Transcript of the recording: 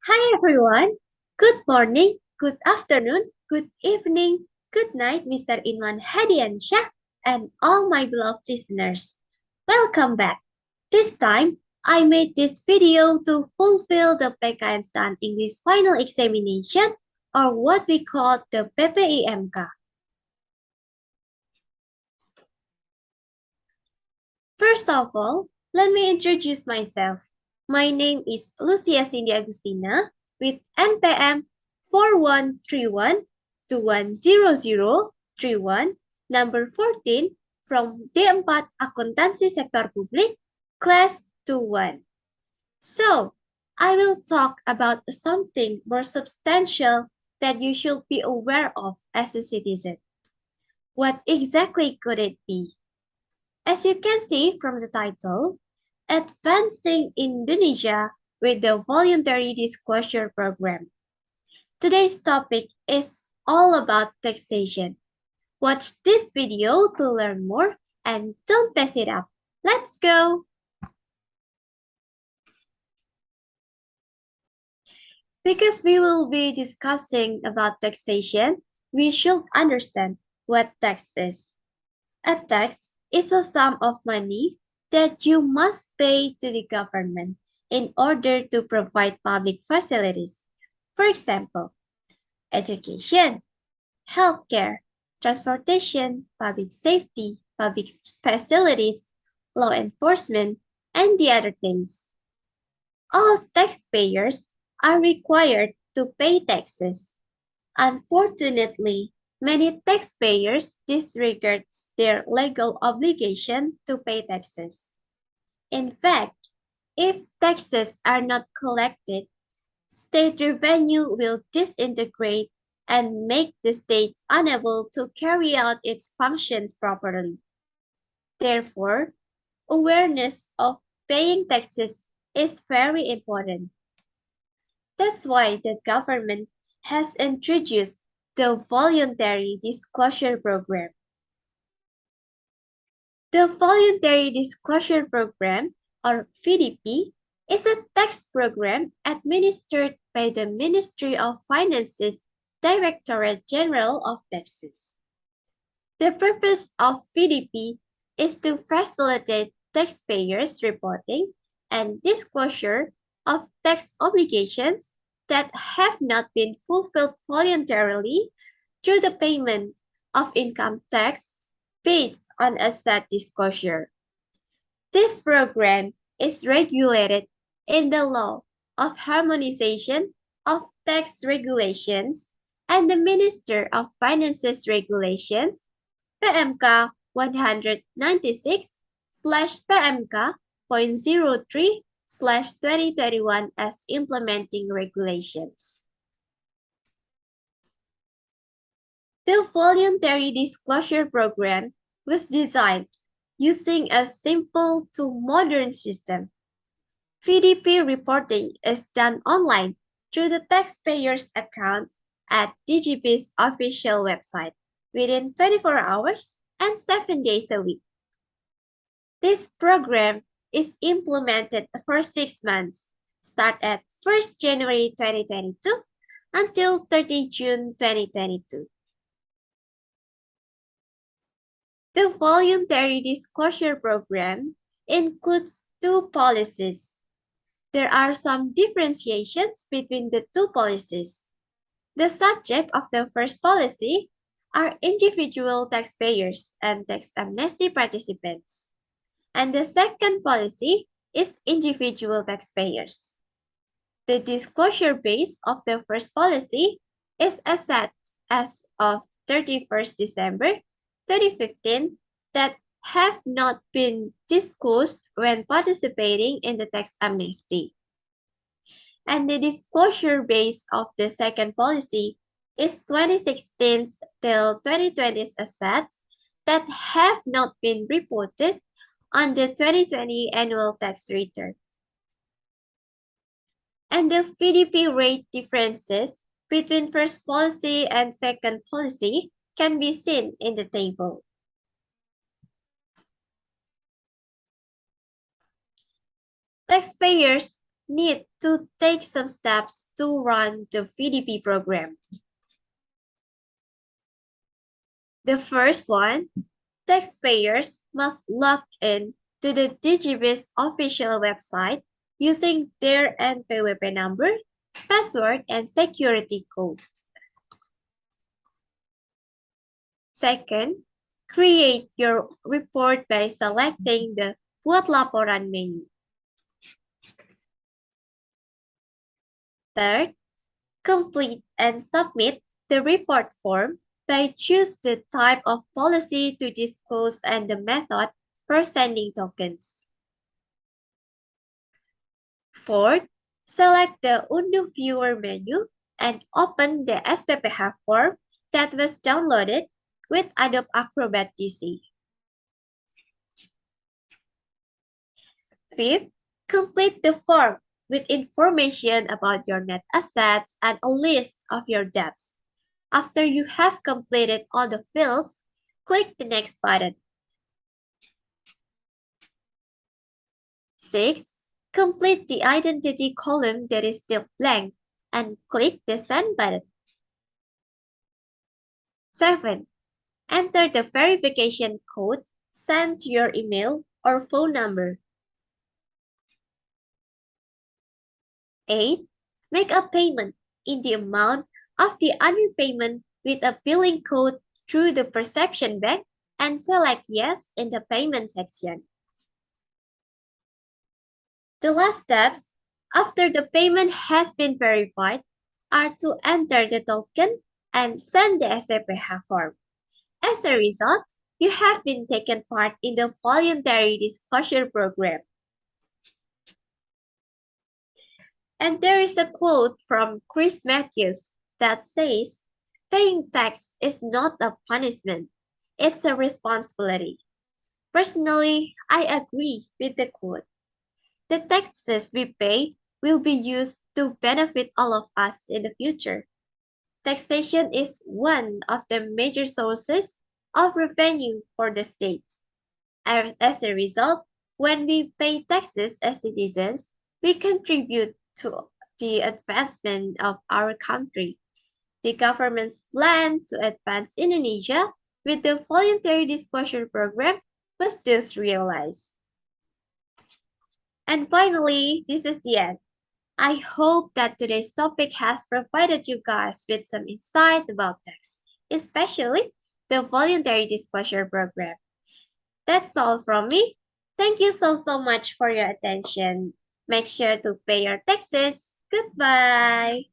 Hi everyone. Good morning, good afternoon, good evening, good night, Mr. Inwan Hadiansyah, and all my beloved listeners. Welcome back. This time, I made this video to fulfill the PKN stand English final examination, or what we call the PPI-MK. First of all, let me introduce myself. My name is Lucia Agustina with NPM 4131-210031, number 14 from D4 Akuntansi Sektor Publik, class 21. So, I will talk about something more substantial that you should be aware of as a citizen. What exactly could it be? As you can see from the title, Advancing Indonesia with the Voluntary Disclosure Program. Today's topic is all about taxation. Watch this video to learn more and don't pass it up. Let's go! Because we will be discussing about taxation, we should understand what tax is. A tax is a sum of money that you must pay to the government in order to provide public facilities. For example, education, healthcare, transportation, public safety, public facilities, law enforcement, and the other things. All taxpayers are required to pay taxes. Unfortunately, many taxpayers disregard their legal obligation to pay taxes. In fact, if taxes are not collected, state revenue will disintegrate and make the state unable to carry out its functions properly. Therefore, awareness of paying taxes is very important. That's why the government has introduced the Voluntary Disclosure Program. The Voluntary Disclosure Program, or VDP, is a tax program administered by the Ministry of Finance's Directorate General of Taxes. The purpose of VDP is to facilitate taxpayers' reporting and disclosure of tax obligations that have not been fulfilled voluntarily through the payment of income tax based on asset disclosure. This program is regulated in the Law of Harmonization of Tax Regulations and the Minister of Finance's Regulations, PMK 196/PMK.03/2021 as implementing regulations. The Voluntary Disclosure Program was designed using a simple to modern system. VDP reporting is done online through the taxpayer's account at DGP's official website within 24 hours and 7 days a week. This program is implemented for 6 months, start at 1st January 2022 until 30 June 2022. The Voluntary Disclosure Program includes two policies. There are some differentiations between the two policies. The subject of the first policy are individual taxpayers and tax amnesty participants. And the second policy is individual taxpayers. The disclosure base of the first policy is assets as of 31st December 2015 that have not been disclosed when participating in the tax amnesty. And the disclosure base of the second policy is 2016 till 2020's assets that have not been reported on the 2020 annual tax return. And the VDP rate differences between first policy and second policy can be seen in the table. Taxpayers need to take some steps to run the VDP program. The first one, taxpayers must log in to the DigiBiz official website using their NPWP number, password, and security code. Second, create your report by selecting the Buat Laporan menu. Third, complete and submit the report form by choose the type of policy to disclose and the method for sending tokens. Fourth, select the Unduh Viewer menu and open the SPPH form that was downloaded with Adobe Acrobat DC. Fifth, complete the form with information about your net assets and a list of your debts. After you have completed all the fields, click the next button. 6. Complete the identity column that is still blank and click the send button. 7. Enter the verification code sent to your email or phone number. 8. Make a payment in the amount of the underpayment with a billing code through the Perception Bank and select Yes in the payment section. The last steps, after the payment has been verified, are to enter the token and send the SPPH form. As a result, you have been taken part in the voluntary disclosure program. And there is a quote from Chris Matthews that says, paying tax is not a punishment, it's a responsibility. Personally, I agree with the quote. The taxes we pay will be used to benefit all of us in the future. Taxation is one of the major sources of revenue for the state. As a result, when we pay taxes as citizens, we contribute to the advancement of our country. The government's plan to advance Indonesia with the voluntary disclosure program was thus realized. And finally, this is the end. I hope that today's topic has provided you guys with some insight about tax, especially the voluntary disclosure program. That's all from me. Thank you so much for your attention. Make sure to pay your taxes. Goodbye.